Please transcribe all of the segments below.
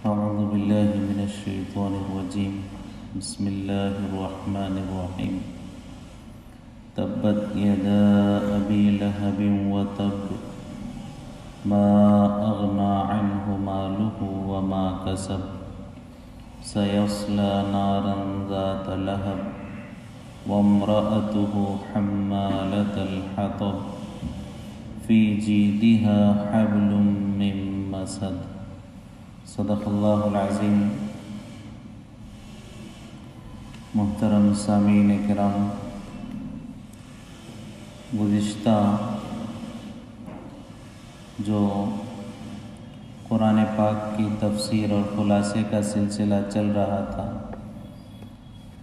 أعوذ بالله من الشيطان الرجيم بسم الله الرحمن الرحيم تبت يدا أبي لهب وتب ما أغنى عنه ماله وما كسب سيصلى نارا ذات لهب وامرأته حمالة الحطب في جيدها حبل من مسد صدق اللہ العظیم۔ محترم سامعین کرام، گزشتہ جو قرآن پاک کی تفسیر اور خلاصے کا سلسلہ چل رہا تھا،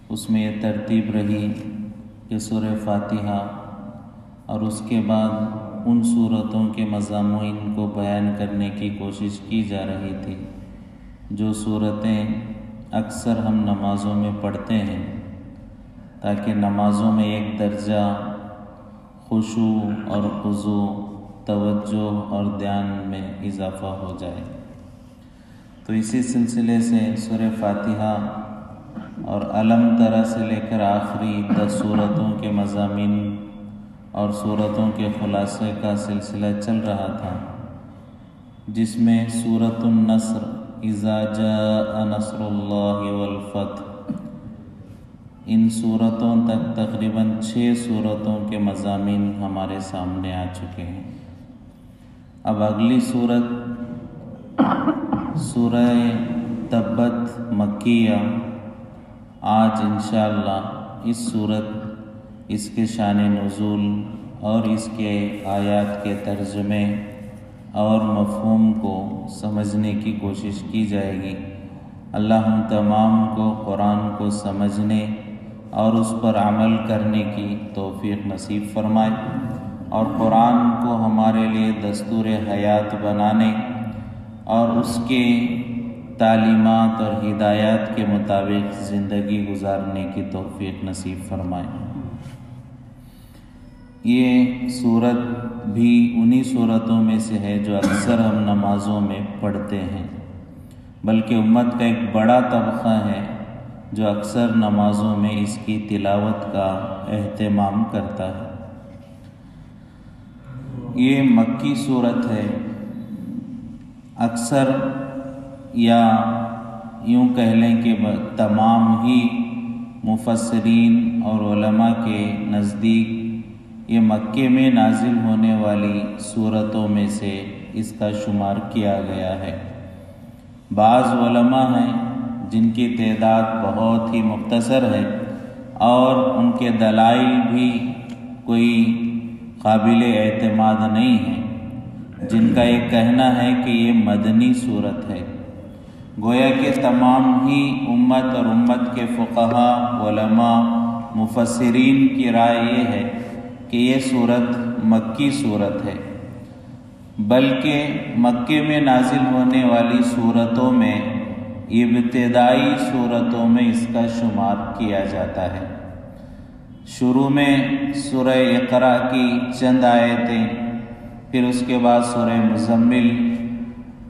اس میں یہ ترتیب رہی کہ سورہ فاتحہ اور اس کے بعد ان صورتوں کے مضامین کو بیان کرنے کی کوشش کی جا رہی تھی جو صورتیں اکثر ہم نمازوں میں پڑھتے ہیں، تاکہ نمازوں میں ایک درجہ خشوع اور خضوع، توجہ اور دھیان میں اضافہ ہو جائے۔ تو اسی سلسلے سے سورہ فاتحہ اور علم ترى سے لے کر آخری 10 صورتوں کے مضامین اور صورتوں کے خلاصے کا سلسلہ چل رہا تھا، جس میں سورۃ النصر، اذا جاء نصر اللہ والفتح، ان صورتوں تک تقریباً 6 صورتوں کے مضامین ہمارے سامنے آ چکے ہیں۔ اب اگلی صورت سورہ تبت مکیہ، آج انشاءاللہ اس صورت، اس کے شان نزول اور اس کے آیات کے ترجمے اور مفہوم کو سمجھنے کی کوشش کی جائے گی۔ اللہ ہم تمام کو قرآن کو سمجھنے اور اس پر عمل کرنے کی توفیق نصیب فرمائے، اور قرآن کو ہمارے لیے دستور حیات بنانے اور اس کے تعلیمات اور ہدایات کے مطابق زندگی گزارنے کی توفیق نصیب فرمائے۔ یہ صورت بھی انہی صورتوں میں سے ہے جو اکثر ہم نمازوں میں پڑھتے ہیں، بلکہ امت کا ایک بڑا طبقہ ہے جو اکثر نمازوں میں اس کی تلاوت کا اہتمام کرتا ہے۔ یہ مکی صورت ہے۔ اکثر یا یوں کہہ لیں کہ تمام ہی مفسرین اور علماء کے نزدیک یہ مکے میں نازل ہونے والی صورتوں میں سے اس کا شمار کیا گیا ہے۔ بعض علماء ہیں جن کی تعداد بہت ہی مختصر ہے اور ان کے دلائل بھی کوئی قابل اعتماد نہیں ہیں، جن کا یہ کہنا ہے کہ یہ مدنی صورت ہے۔ گویا کہ تمام ہی امت اور امت کے فقہاء، علماء، مفسرین کی رائے یہ ہے کہ یہ صورت مکی صورت ہے، بلکہ مکے میں نازل ہونے والی صورتوں میں ابتدائی صورتوں میں اس کا شمار کیا جاتا ہے۔ شروع میں سورہ اقرا کی چند آیتیں، پھر اس کے بعد سورہ مزمل،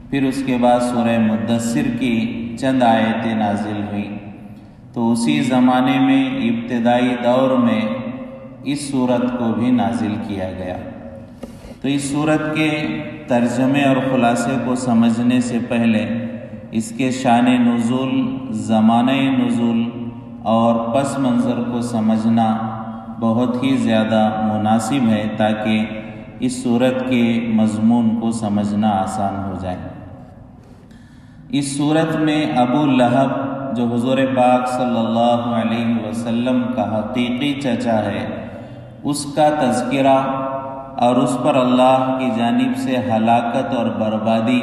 پھر اس کے بعد سورہ مدثر کی چند آیتیں نازل ہوئیں۔ تو اسی زمانے میں ابتدائی دور میں اس صورت کو بھی نازل کیا گیا۔ تو اس صورت کے ترجمے اور خلاصے کو سمجھنے سے پہلے اس کے شان نزول، زمانہ نزول اور پس منظر کو سمجھنا بہت ہی زیادہ مناسب ہے، تاکہ اس صورت کے مضمون کو سمجھنا آسان ہو جائے۔ اس صورت میں ابو لہب، جو حضور پاک صلی اللہ علیہ وسلم کا حقیقی چچا ہے، اس کا تذکرہ اور اس پر اللہ کی جانب سے ہلاکت اور بربادی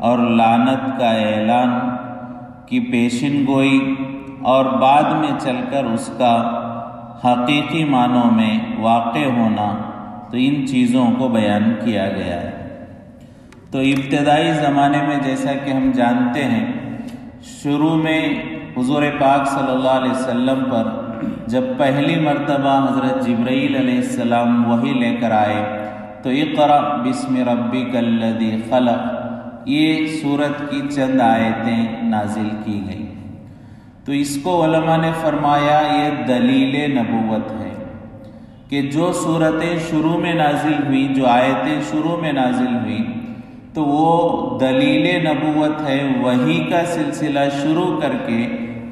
اور لعنت کا اعلان کی پیشن گوئی، اور بعد میں چل کر اس کا حقیقی معنوں میں واقع ہونا، تو ان چیزوں کو بیان کیا گیا ہے۔ تو ابتدائی زمانے میں جیسا کہ ہم جانتے ہیں، شروع میں حضور پاک صلی اللہ علیہ وسلم پر جب پہلی مرتبہ حضرت جبرائیل علیہ السلام وحی لے کر آئے تو اقرأ بسم ربک الذی خلق، یہ سورت کی چند آیتیں نازل کی گئی۔ تو اس کو علماء نے فرمایا یہ دلیل نبوت ہے کہ جو سورتیں شروع میں نازل ہوئی، جو آیتیں شروع میں نازل ہوئی، تو وہ دلیل نبوت ہے۔ وحی کا سلسلہ شروع کر کے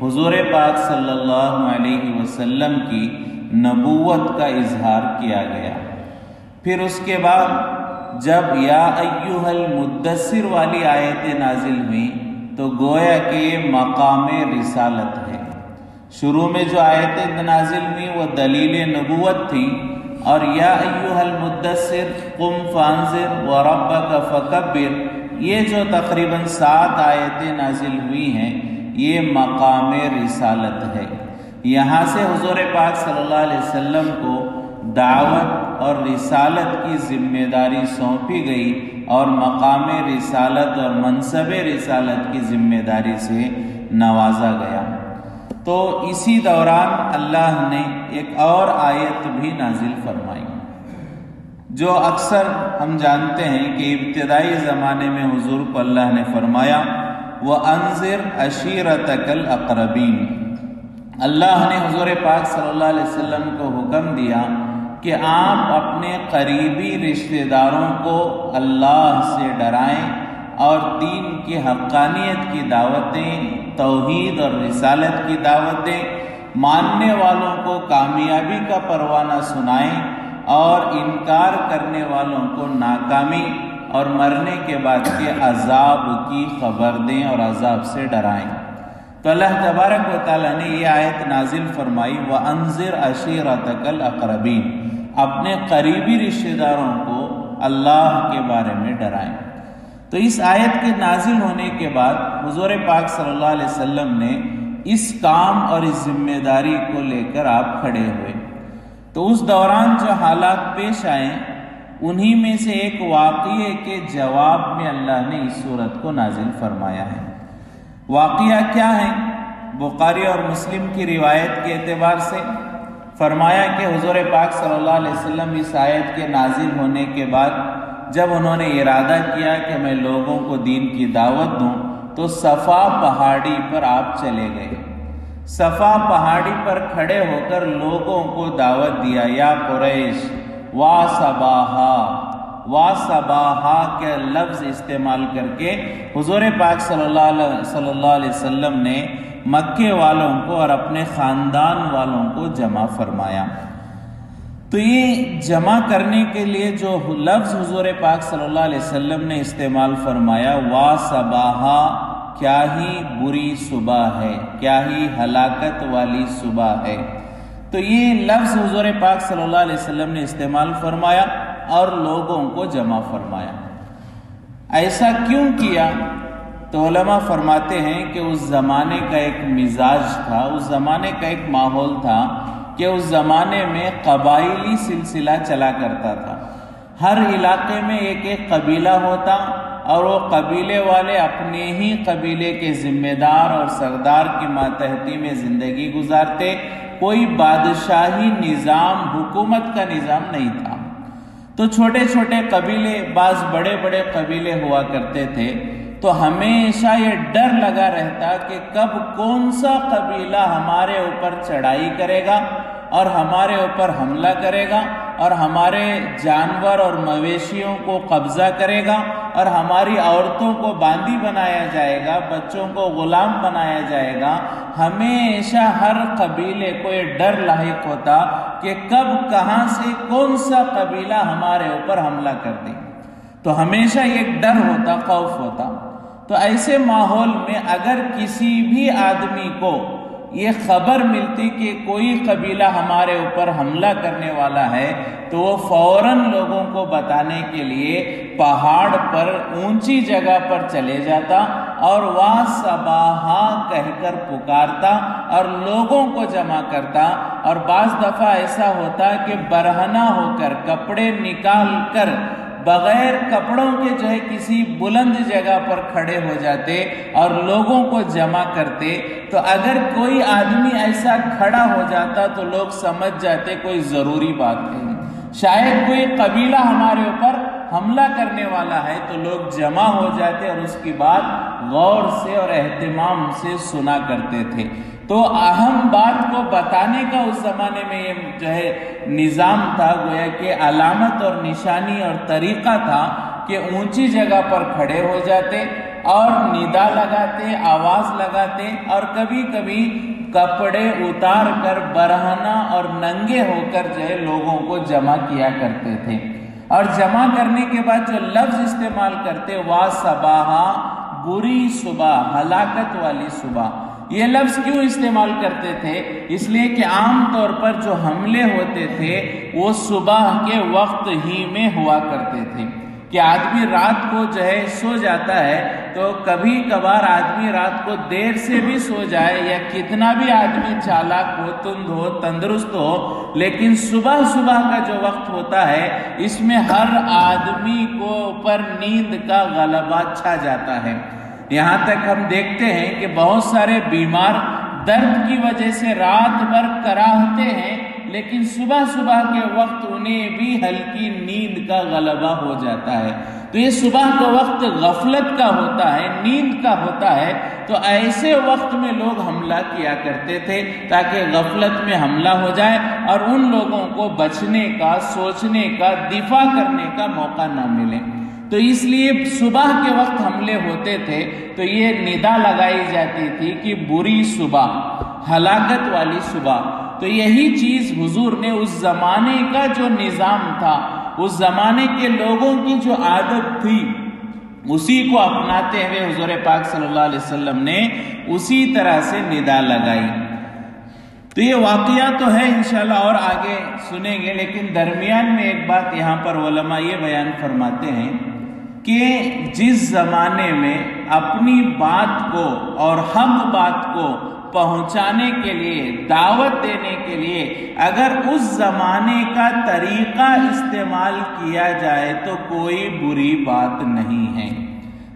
حضور پاک صلی اللہ علیہ وسلم کی نبوت کا اظہار کیا گیا۔ پھر اس کے بعد جب یا ایھا المدثر والی آیتیں نازل ہوئیں تو گویا کہ یہ مقام رسالت ہے۔ شروع میں جو آیتیں نازل ہوئیں وہ دلیل نبوت تھی، اور یا ایھا المدثر قم فانذر وربک فکبر، یہ جو تقریباً 7 آیتیں نازل ہوئی ہیں یہ مقام رسالت ہے۔ یہاں سے حضور پاک صلی اللہ علیہ وسلم کو دعوت اور رسالت کی ذمہ داری سونپی گئی، اور مقام رسالت اور منصب رسالت کی ذمہ داری سے نوازا گیا۔ تو اسی دوران اللہ نے ایک اور آیت بھی نازل فرمائی، جو اکثر ہم جانتے ہیں کہ ابتدائی زمانے میں حضور کو اللہ نے فرمایا وَأَنذِرْ عَشِيرَتَكَ الْأَقْرَبِينَ۔ اللہ نے حضور پاک صلی اللہ علیہ وسلم کو حکم دیا کہ آپ اپنے قریبی رشتہ داروں کو اللہ سے ڈرائیں اور دین کی حقانیت کی دعوتیں، توحید اور رسالت کی دعوتیں ماننے والوں کو کامیابی کا پروانہ سنائیں، اور انکار کرنے والوں کو ناکامی اور مرنے کے بعد کے عذاب کی خبر دیں اور عذاب سے ڈرائیں۔ تو اللہ تبارک و تعالیٰ نے یہ آیت نازل فرمائی وَأَنذِرْ عَشِيرَتَكَ الْأَقْرَبِينَ، اپنے قریبی رشتہ داروں کو اللہ کے بارے میں ڈرائیں۔ تو اس آیت کے نازل ہونے کے بعد حضور پاک صلی اللہ علیہ وسلم نے اس کام اور اس ذمہ داری کو لے کر آپ کھڑے ہوئے۔ تو اس دوران جو حالات پیش آئے انہی میں سے ایک واقعے کے جواب میں اللہ نے اس سورت کو نازل فرمایا ہے۔ واقعہ کیا ہے؟ بخاری اور مسلم کی روایت کے اعتبار سے فرمایا کہ حضور پاک صلی اللہ علیہ وسلم اس آیت کے نازل ہونے کے بعد جب انہوں نے ارادہ کیا کہ میں لوگوں کو دین کی دعوت دوں تو صفا پہاڑی پر آپ چلے گئے۔ صفا پہاڑی پر کھڑے ہو کر لوگوں کو دعوت دیا، یا قریش وا صباحا کے لفظ استعمال کر کے حضور پاک صلی اللہ علیہ وسلم نے مکے والوں کو اور اپنے خاندان والوں کو جمع فرمایا۔ تو یہ جمع کرنے کے لیے جو لفظ حضور پاک صلی اللہ علیہ وسلم نے استعمال فرمایا وا صباحا، کیا ہی بری صبح ہے، کیا ہی ہلاکت والی صبح ہے۔ تو یہ لفظ حضور پاک صلی اللہ علیہ وسلم نے استعمال فرمایا اور لوگوں کو جمع فرمایا۔ ایسا کیوں کیا؟ تو علماء فرماتے ہیں کہ اس زمانے کا ایک مزاج تھا، اس زمانے کا ایک ماحول تھا کہ اس زمانے میں قبائلی سلسلہ چلا کرتا تھا۔ ہر علاقے میں ایک ایک قبیلہ ہوتا اور وہ قبیلے والے اپنے ہی قبیلے کے ذمہ دار اور سردار کی ماتحتی میں زندگی گزارتے، کوئی بادشاہی نظام، حکومت کا نظام نہیں تھا۔ تو چھوٹے چھوٹے قبیلے، بعض بڑے بڑے قبیلے ہوا کرتے تھے، تو ہمیشہ یہ ڈر لگا رہتا کہ کب کون سا قبیلہ ہمارے اوپر چڑھائی کرے گا اور ہمارے اوپر حملہ کرے گا اور ہمارے جانور اور مویشیوں کو قبضہ کرے گا اور ہماری عورتوں کو باندی بنایا جائے گا، بچوں کو غلام بنایا جائے گا۔ ہمیشہ ہر قبیلے کو یہ ڈر لاحق ہوتا کہ کب کہاں سے کون سا قبیلہ ہمارے اوپر حملہ کر دے۔ تو ہمیشہ ایک ڈر ہوتا، خوف ہوتا۔ تو ایسے ماحول میں اگر کسی بھی آدمی کو یہ خبر ملتی کہ کوئی قبیلہ ہمارے اوپر حملہ کرنے والا ہے تو وہ فوراً لوگوں کو بتانے کے لیے پہاڑ پر اونچی جگہ پر چلے جاتا اور وا صباحا کہہ کر پکارتا اور لوگوں کو جمع کرتا۔ اور بعض دفعہ ایسا ہوتا کہ برہنہ ہو کر، کپڑے نکال کر، بغیر کپڑوں کے جو ہے کسی بلند جگہ پر کھڑے ہو جاتے اور لوگوں کو جمع کرتے۔ تو اگر کوئی آدمی ایسا کھڑا ہو جاتا تو لوگ سمجھ جاتے کوئی ضروری بات ہے، شاید کوئی قبیلہ ہمارے اوپر حملہ کرنے والا ہے تو لوگ جمع ہو جاتے اور اس کی بات غور سے اور اہتمام سے سنا کرتے تھے۔ تو اہم بات کو بتانے کا اس زمانے میں یہ جو ہے نظام تھا، گویا کہ علامت اور نشانی اور طریقہ تھا کہ اونچی جگہ پر کھڑے ہو جاتے اور ندا لگاتے، آواز لگاتے، اور کبھی کبھی کپڑے اتار کر برہنہ اور ننگے ہو کر جو ہے لوگوں کو جمع کیا کرتے تھے، اور جمع کرنے کے بعد جو لفظ استعمال کرتے وا صباحا، بری صبح، ہلاکت والی صبح۔ یہ لفظ کیوں استعمال کرتے تھے؟ اس لیے کہ عام طور پر جو حملے ہوتے تھے وہ صبح کے وقت ہی میں ہوا کرتے تھے، کہ آدمی رات کو جو ہے سو جاتا ہے تو کبھی کبھار آدمی رات کو دیر سے بھی سو جائے، یا کتنا بھی آدمی چالاک ہو، تند ہو، تندرست ہو، لیکن صبح کا جو وقت ہوتا ہے اس میں ہر آدمی کو پر نیند کا غلبہ چھا جاتا ہے۔ یہاں تک ہم دیکھتے ہیں کہ بہت سارے بیمار درد کی وجہ سے رات بھر کراہتے ہیں، لیکن صبح کے وقت انہیں بھی ہلکی نیند کا غلبہ ہو جاتا ہے۔ تو یہ صبح کا وقت غفلت کا ہوتا ہے، نیند کا ہوتا ہے، تو ایسے وقت میں لوگ حملہ کیا کرتے تھے تاکہ غفلت میں حملہ ہو جائے اور ان لوگوں کو بچنے کا، سوچنے کا، دفاع کرنے کا موقع نہ ملے۔ تو اس لیے صبح کے وقت حملے ہوتے تھے تو یہ ندا لگائی جاتی تھی کہ بری صبح، ہلاکت والی صبح۔ تو یہی چیز حضور نے اس زمانے کا جو نظام تھا، اس زمانے کے لوگوں کی جو عادت تھی، اسی کو اپناتے ہوئے حضور پاک صلی اللہ علیہ وسلم نے اسی طرح سے ندا لگائی۔ تو یہ واقعہ تو ہے انشاءاللہ اور آگے سنیں گے، لیکن درمیان میں ایک بات یہاں پر علماء یہ بیان فرماتے ہیں کہ جس زمانے میں اپنی بات کو اور حق بات کو پہنچانے کے لیے، دعوت دینے کے لیے اگر اس زمانے کا طریقہ استعمال کیا جائے تو کوئی بری بات نہیں ہے۔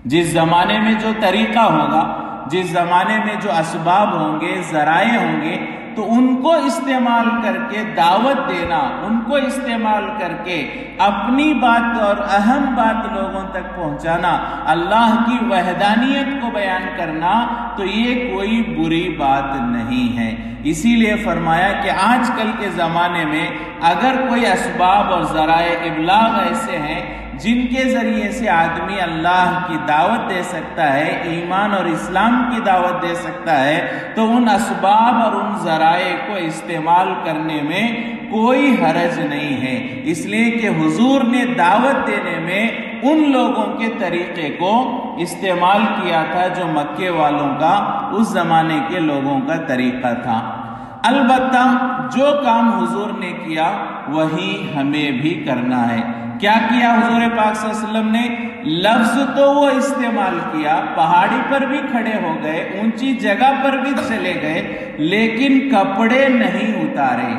جس زمانے میں جو طریقہ ہوگا، جس زمانے میں جو اسباب ہوں گے، ذرائع ہوں گے، تو ان کو استعمال کر کے دعوت دینا، ان کو استعمال کر کے اپنی بات اور اہم بات لوگوں تک پہنچانا، اللہ کی وحدانیت کو بیان کرنا، تو یہ کوئی بری بات نہیں ہے۔ اسی لیے فرمایا کہ آج کل کے زمانے میں اگر کوئی اسباب اور ذرائع ابلاغ ایسے ہیں جن کے ذریعے سے آدمی اللہ کی دعوت دے سکتا ہے، ایمان اور اسلام کی دعوت دے سکتا ہے، تو ان اسباب اور ان ذرائع کو استعمال کرنے میں کوئی حرج نہیں ہے۔ اس لیے کہ حضور نے دعوت دینے میں ان لوگوں کے طریقے کو استعمال کیا تھا جو مکے والوں کا، اس زمانے کے لوگوں کا طریقہ تھا۔ البتہ جو کام حضور نے کیا وہی ہمیں بھی کرنا ہے۔ کیا کیا حضور پاک صلی اللہ علیہ وسلم نے؟ لفظ تو وہ استعمال کیا، پہاڑی پر بھی کھڑے ہو گئے، اونچی جگہ پر بھی چلے گئے، لیکن کپڑے نہیں اتارے۔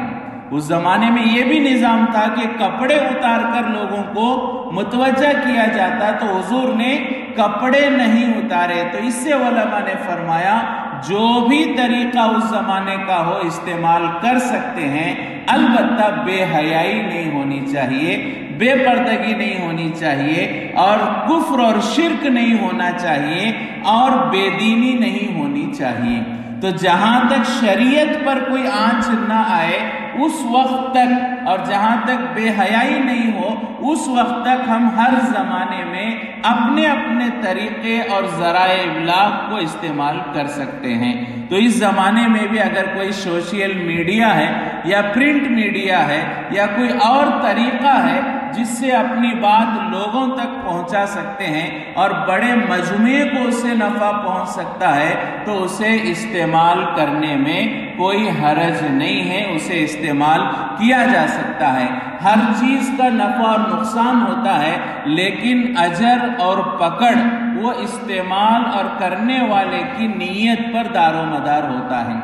اس زمانے میں یہ بھی نظام تھا کہ کپڑے اتار کر لوگوں کو متوجہ کیا جاتا، تو حضور نے کپڑے نہیں اتارے۔ تو اس سے علماء نے فرمایا جو بھی طریقہ اس زمانے کا ہو استعمال کر سکتے ہیں، البتہ بے حیائی نہیں ہونی چاہیے، بے پردگی نہیں ہونی چاہیے، اور کفر اور شرک نہیں ہونا چاہیے، اور بے دینی نہیں ہونی چاہیے۔ تو جہاں تک شریعت پر کوئی آنچ نہ آئے اس وقت تک، اور جہاں تک بے حیائی نہیں ہو اس وقت تک، ہم ہر زمانے میں اپنے اپنے طریقے اور ذرائع ابلاغ کو استعمال کر سکتے ہیں۔ تو اس زمانے میں بھی اگر کوئی سوشل میڈیا ہے یا پرنٹ میڈیا ہے یا کوئی اور طریقہ ہے جس سے اپنی بات لوگوں تک پہنچا سکتے ہیں اور بڑے مجموعے کو اسے نفع پہنچ سکتا ہے، تو اسے استعمال کرنے میں کوئی حرج نہیں ہے، اسے استعمال کیا جا سکتا ہے۔ ہر چیز کا نفع اور نقصان ہوتا ہے، لیکن اجر اور پکڑ وہ استعمال اور کرنے والے کی نیت پر دار و مدار ہوتا ہے۔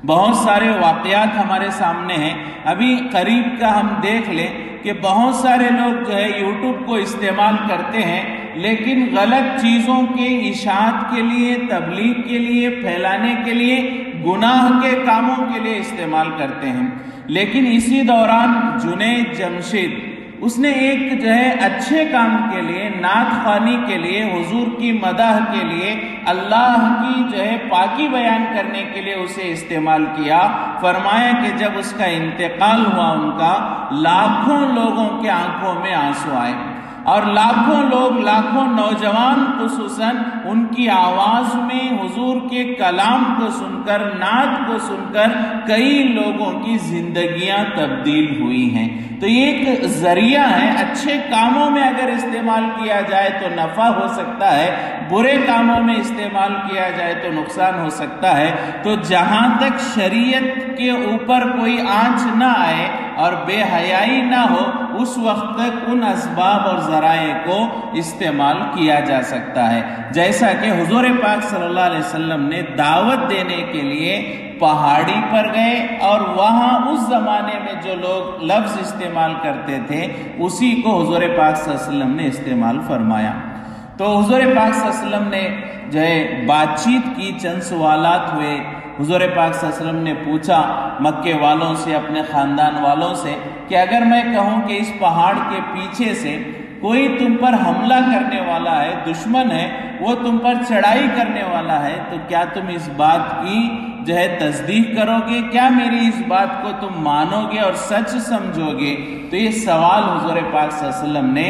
بہت سارے واقعات ہمارے سامنے ہیں، ابھی قریب کا ہم دیکھ لیں کہ بہت سارے لوگ جو ہے یوٹیوب کو استعمال کرتے ہیں، لیکن غلط چیزوں کے اشاعت کے لیے، تبلیغ کے لیے، پھیلانے کے لیے، گناہ کے کاموں کے لیے استعمال کرتے ہیں۔ لیکن اسی دوران جنید جمشید اس نے ایک جو ہے اچھے کام کے لیے، نعت خوانی کے لیے، حضور کی مدح کے لیے، اللہ کی جو ہے پاکی بیان کرنے کے لیے اسے استعمال کیا۔ فرمایا کہ جب اس کا انتقال ہوا ان کا، لاکھوں لوگوں کے آنکھوں میں آنسو آئے، اور لاکھوں لوگ، لاکھوں نوجوان خصوصاً ان کی آواز میں حضور کے کلام کو سن کر، نعت کو سن کر کئی لوگوں کی زندگیاں تبدیل ہوئی ہیں۔ تو یہ ایک ذریعہ ہے، اچھے کاموں میں اگر استعمال کیا جائے تو نفع ہو سکتا ہے، برے کاموں میں استعمال کیا جائے تو نقصان ہو سکتا ہے۔ تو جہاں تک شریعت کے اوپر کوئی آنچ نہ آئے اور بے حیائی نہ ہو، اس وقت تک ان اسباب اور ذرائع کو استعمال کیا جا سکتا ہے۔ جیسا کہ حضور پاک صلی اللہ علیہ وسلم نے دعوت دینے کے لیے پہاڑی پر گئے، اور وہاں اس زمانے میں جو لوگ لفظ استعمال کرتے تھے اسی کو حضور پاک صلی اللہ علیہ وسلم نے استعمال فرمایا۔ تو حضور پاک صلی اللہ علیہ وسلم نے جو ہے بات چیت کی، چند سوالات ہوئے۔ حضور پاک صلی اللہ علیہ وسلم نے پوچھا مکے والوں سے، اپنے خاندان والوں سے، کہ اگر میں کہوں کہ اس پہاڑ کے پیچھے سے کوئی تم پر حملہ کرنے والا ہے، دشمن ہے، وہ تم پر چڑھائی کرنے والا ہے، تو کیا تم اس بات کی جو ہے تصدیق کرو گے؟ کیا میری اس بات کو تم مانو گے اور سچ سمجھو گے؟ تو یہ سوال حضور پاک صلی اللہ علیہ وسلم نے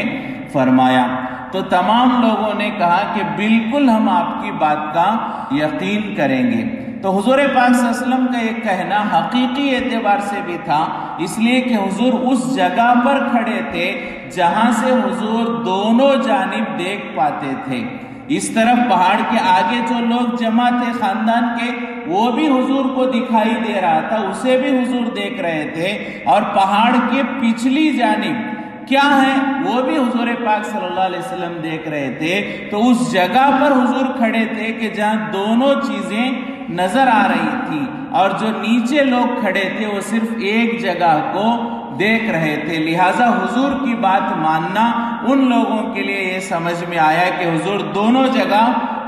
فرمایا۔ تو تمام لوگوں نے کہا کہ بالکل ہم آپ کی بات کا یقین کریں گے۔ تو حضور پاک صلی اللہ علیہ وسلم کا یہ کہنا حقیقی اعتبار سے بھی تھا، اس لیے کہ حضور اس جگہ پر کھڑے تھے جہاں سے حضور دونوں جانب دیکھ پاتے تھے۔ اس طرف پہاڑ کے آگے جو لوگ جمع تھے خاندان کے، وہ بھی حضور کو دکھائی دے رہا تھا، اسے بھی حضور دیکھ رہے تھے، اور پہاڑ کے پچھلی جانب کیا ہے وہ بھی حضور پاک صلی اللہ علیہ وسلم دیکھ رہے تھے۔ تو اس جگہ پر حضور کھڑے تھے کہ جہاں دونوں چیزیں نظر آ رہی تھی، اور جو نیچے لوگ کھڑے تھے وہ صرف ایک جگہ کو دیکھ رہے تھے۔ لہٰذا حضور کی بات ماننا ان لوگوں کے لیے یہ سمجھ میں آیا کہ حضور دونوں جگہ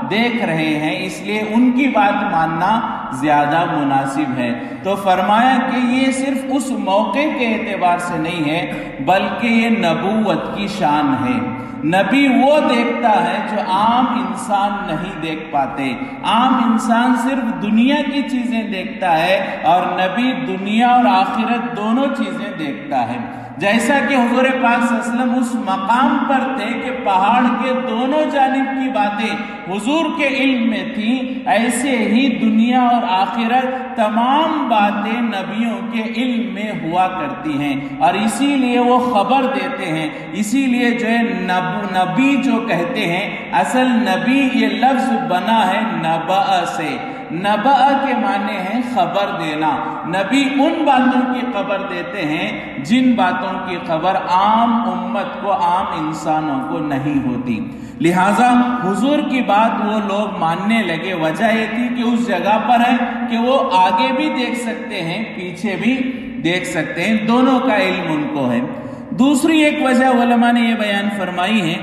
دیکھ رہے ہیں، اس لیے ان کی بات ماننا زیادہ مناسب ہے۔ تو فرمایا کہ یہ صرف اس موقع کے اعتبار سے نہیں ہے، بلکہ یہ نبوت کی شان ہے۔ نبی وہ دیکھتا ہے جو عام انسان نہیں دیکھ پاتے۔ عام انسان صرف دنیا کی چیزیں دیکھتا ہے، اور نبی دنیا اور آخرت دونوں چیزیں دیکھتا ہے۔ جیسا کہ حضور پاک صلی اللہ علیہ وسلم اس مقام پر تھے کہ پہاڑ کے دونوں جانب کی باتیں حضور کے علم میں تھیں، ایسے ہی دنیا اور آخرت تمام باتیں نبیوں کے علم میں ہوا کرتی ہیں، اور اسی لیے وہ خبر دیتے ہیں۔ اسی لیے جو ہے نبی جو کہتے ہیں، اصل نبی یہ لفظ بنا ہے نبأ سے۔ نبأ کے معنی ہیں خبر دینا۔ نبی ان باتوں کی خبر دیتے ہیں جن باتوں کی خبر عام امت کو، عام انسانوں کو نہیں ہوتی۔ لہٰذا حضور کی بات وہ لوگ ماننے لگے۔ وجہ یہ تھی کہ اس جگہ پر ہے کہ وہ آگے بھی دیکھ سکتے ہیں، پیچھے بھی دیکھ سکتے ہیں، دونوں کا علم ان کو ہے۔ دوسری ایک وجہ علماء نے یہ بیان فرمائی ہے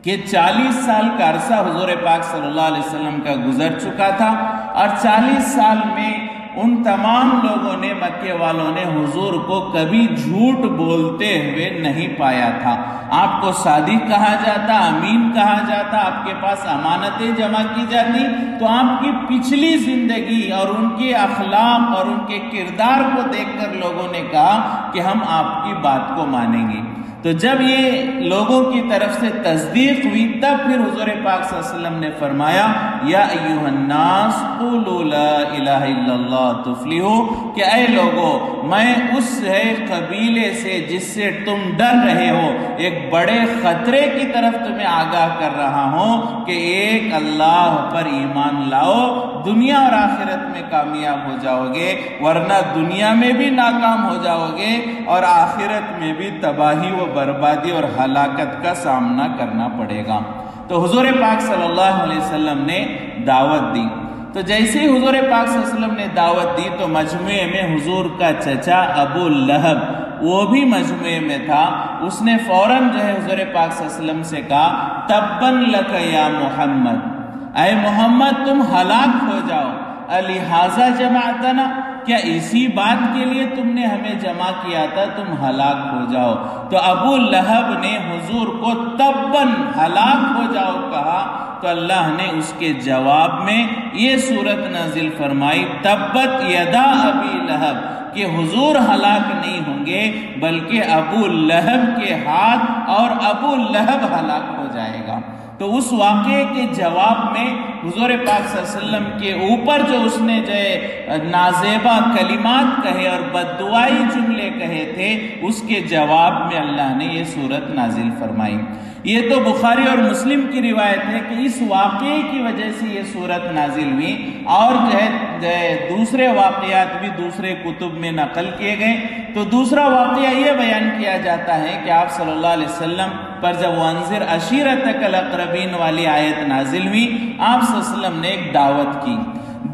کہ 40 سال کا عرصہ حضور پاک صلی اللہ علیہ وسلم کا گزر چکا تھا، اور 40 سال میں ان تمام لوگوں نے، مکے والوں نے حضور کو کبھی جھوٹ بولتے ہوئے نہیں پایا تھا۔ آپ کو صادق کہا جاتا، امین کہا جاتا، آپ کے پاس امانتیں جمع کی جاتی، تو آپ کی پچھلی زندگی اور ان کے اخلاق اور ان کے کردار کو دیکھ کر لوگوں نے کہا کہ ہم آپ کی بات کو مانیں گے۔ تو جب یہ لوگوں کی طرف سے تصدیق ہوئی، تب پھر حضور پاک صلی اللہ علیہ وسلم نے فرمایا یا ایھا الناس قولوا لا الہ الا اللہ تفلحوا، کہ اے لوگو، میں اس قبیلے سے جس سے تم ڈر رہے ہو، ایک بڑے خطرے کی طرف تمہیں آگاہ کر رہا ہوں کہ ایک اللہ پر ایمان لاؤ، دنیا اور آخرت میں کامیاب ہو جاؤ گے، ورنہ دنیا میں بھی ناکام ہو جاؤ گے اور آخرت میں بھی تباہی و بربادی اور ہلاکت کا سامنا کرنا پڑے گا۔ تو حضور پاک صلی اللہ علیہ وسلم نے دعوت دی۔ تو جیسے ہی حضور پاک صلی اللہ علیہ وسلم نے دعوت دی تو مجموعے میں حضور کا چچا ابو لہب وہ بھی مجموعے میں تھا۔ اس نے فوراً جو ہے حضور پاک صلی اللہ علیہ وسلم سے کہا تبن لک یا محمد، اے محمد تم ہلاک ہو جاؤ، لہٰذا جمعتنا، کیا اسی بات کے لیے تم نے ہمیں جمع کیا تھا تم ہلاک ہو جاؤ؟ تو ابو لہب نے حضور کو تباً ہلاک ہو جاؤ کہا، تو اللہ نے اس کے جواب میں یہ صورت نازل فرمائی تبت یدا ابی لہب، کہ حضور ہلاک نہیں ہوں گے بلکہ ابو لہب کے ہاتھ اور ابو لہب ہلاک ہو جائے گا۔ تو اس واقعے کے جواب میں حضور پاک صلی اللہ علیہ وسلم کے اوپر جو اس نے جو نازیبہ کلمات کہے اور بددعائی جملے کہے تھے، اس کے جواب میں اللہ نے یہ صورت نازل فرمائی۔ یہ تو بخاری اور مسلم کی روایت ہے کہ اس واقعے کی وجہ سے یہ صورت نازل ہوئی، اور جو ہے دوسرے واقعات بھی دوسرے کتب میں نقل کیے گئے۔ تو دوسرا واقعہ یہ بیان کیا جاتا ہے کہ آپ صلی اللہ علیہ وسلم پر جب وانذر عشیرتک الاقربین والی آیت نازل ہوئی، آپ صلی اللہ علیہ وسلم نے ایک دعوت کی۔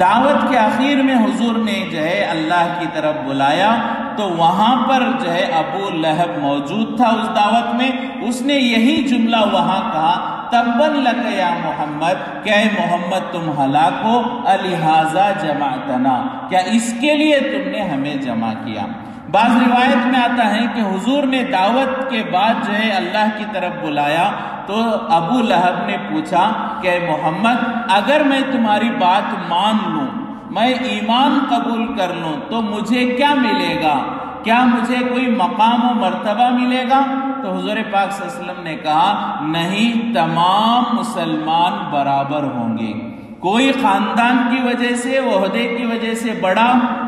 دعوت کے آخر میں حضور نے جو ہے اللہ کی طرف بلایا، تو وہاں پر جو ہے ابو لہب موجود تھا اس دعوت میں، اس نے یہی جملہ وہاں کہا تبن لک یا محمد، کہ اے محمد تم ہلاک ہو، الہٰذا جمعتنا، کیا اس کے لیے تم نے ہمیں جمع کیا۔ بعض روایت میں آتا ہے کہ حضور نے دعوت کے بعد جو ہے اللہ کی طرف بلایا، تو ابو لہب نے پوچھا کہ اے محمد اگر میں تمہاری بات مان لوں، میں ایمان قبول کر لوں تو مجھے کیا ملے گا؟ کیا مجھے کوئی مقام و مرتبہ ملے گا؟ تو حضور پاک صلی اللہ علیہ وسلم نے کہا نہیں، تمام مسلمان برابر ہوں گے، کوئی خاندان کی وجہ سے عہدے کی وجہ سے بڑا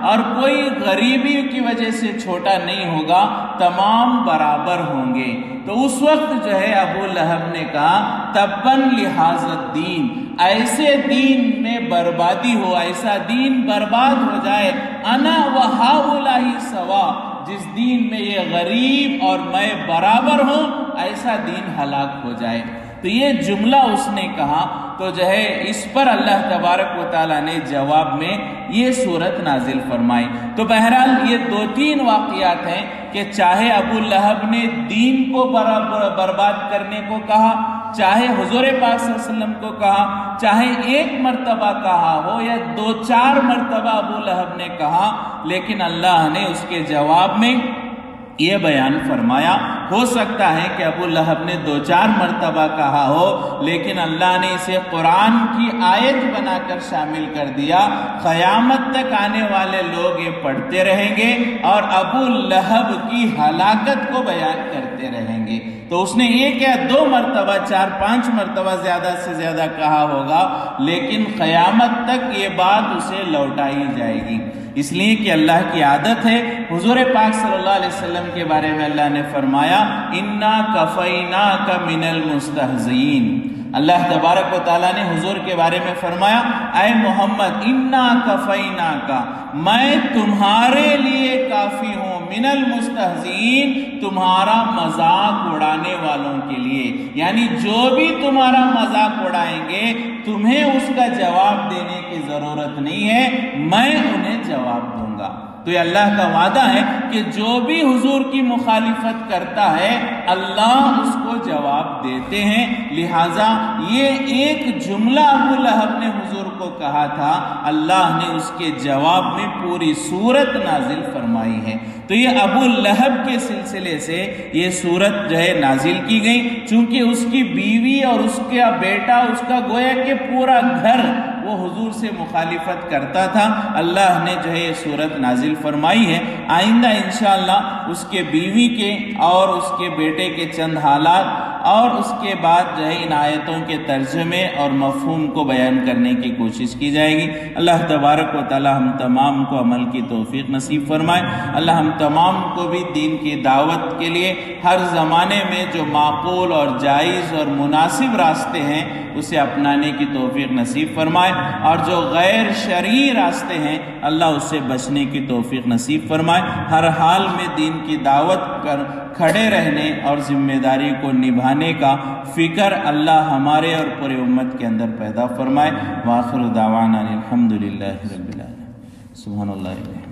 اور کوئی غریبی کی وجہ سے چھوٹا نہیں ہوگا، تمام برابر ہوں گے۔ تو اس وقت جو ہے ابو لہب نے کہا تباً لہذا الدین، ایسے دین میں بربادی ہو، ایسا دین برباد ہو جائے، انا وہؤلاء سوا، جس دین میں یہ غریب اور میں برابر ہوں، ایسا دین ہلاک ہو جائے۔ تو یہ جملہ اس نے کہا، تو جو ہے اس پر اللہ تبارک و تعالیٰ نے جواب میں یہ صورت نازل فرمائی۔ تو بہرحال یہ دو تین واقعات ہیں کہ چاہے ابو لہب نے دین کو برباد کرنے کو کہا، چاہے حضور پاک صلی اللہ علیہ وسلم کو کہا، چاہے ایک مرتبہ کہا ہو یا دو چار مرتبہ ابو لہب نے کہا، لیکن اللہ نے اس کے جواب میں یہ بیان فرمایا۔ ہو سکتا ہے کہ ابو لہب نے دو چار مرتبہ کہا ہو، لیکن اللہ نے اسے قرآن کی آیت بنا کر شامل کر دیا، قیامت تک آنے والے لوگ یہ پڑھتے رہیں گے اور ابو لہب کی ہلاکت کو بیان کرتے رہیں گے۔ تو اس نے ایک یا دو مرتبہ، چار پانچ مرتبہ زیادہ سے زیادہ کہا ہوگا، لیکن قیامت تک یہ بات اسے لوٹائی جائے گی، اس لیے کہ اللہ کی عادت ہے۔ حضور پاک صلی اللہ علیہ وسلم کے بارے میں اللہ نے فرمایا اِنَّا كَفَيْنَاكَ مِنَ الْمُسْتَهْزِئِينَ، اللہ تبارک و تعالیٰ نے حضور کے بارے میں فرمایا اے محمد اِنَّا كَفَيْنَاكَ، میں تمہارے لیے کافی ہوں، من المستہزئین، تمہارا مذاق اڑانے والوں کے لیے، یعنی جو بھی تمہارا مذاق اڑائیں گے تمہیں اس کا جواب دینے کی ضرورت نہیں ہے، میں انہیں جواب دوں گا۔ تو یہ اللہ کا وعدہ ہے کہ جو بھی حضور کی مخالفت کرتا ہے اللہ اس کو جواب دیتے ہیں۔ لہٰذا یہ ایک جملہ ابو لہب نے حضور کو کہا تھا، اللہ نے اس کے جواب میں پوری سورت نازل فرمائی ہے۔ تو یہ ابو لہب کے سلسلے سے یہ سورت جو ہے نازل کی گئی، چونکہ اس کی بیوی اور اس کا بیٹا، اس کا گویا کہ پورا گھر وہ حضور سے مخالفت کرتا تھا، اللہ نے جو ہے یہ سورت نازل فرمائی ہے۔ آئندہ انشاءاللہ اس کے بیوی کے اور اس کے بیٹے کے چند حالات اور اس کے بعد جو ہے ان آیتوں کے ترجمے اور مفہوم کو بیان کرنے کی کوشش کی جائے گی۔ اللہ تبارک و تعالی ہم تمام کو عمل کی توفیق نصیب فرمائے۔ اللہ ہم تمام کو بھی دین کی دعوت کے لیے ہر زمانے میں جو معقول اور جائز اور مناسب راستے ہیں اسے اپنانے کی توفیق نصیب فرمائے، اور جو غیر شرعی راستے ہیں اللہ اس سے بچنے کی توفیق نصیب فرمائے۔ ہر حال میں دین کی دعوت کر کھڑے رہنے اور ذمہ داری کو نبھانے کا فکر اللہ ہمارے اور پورے امت کے اندر پیدا فرمائے۔ وآخر دعوانا الحمدللہ رب العالمین۔ سبحان اللہ۔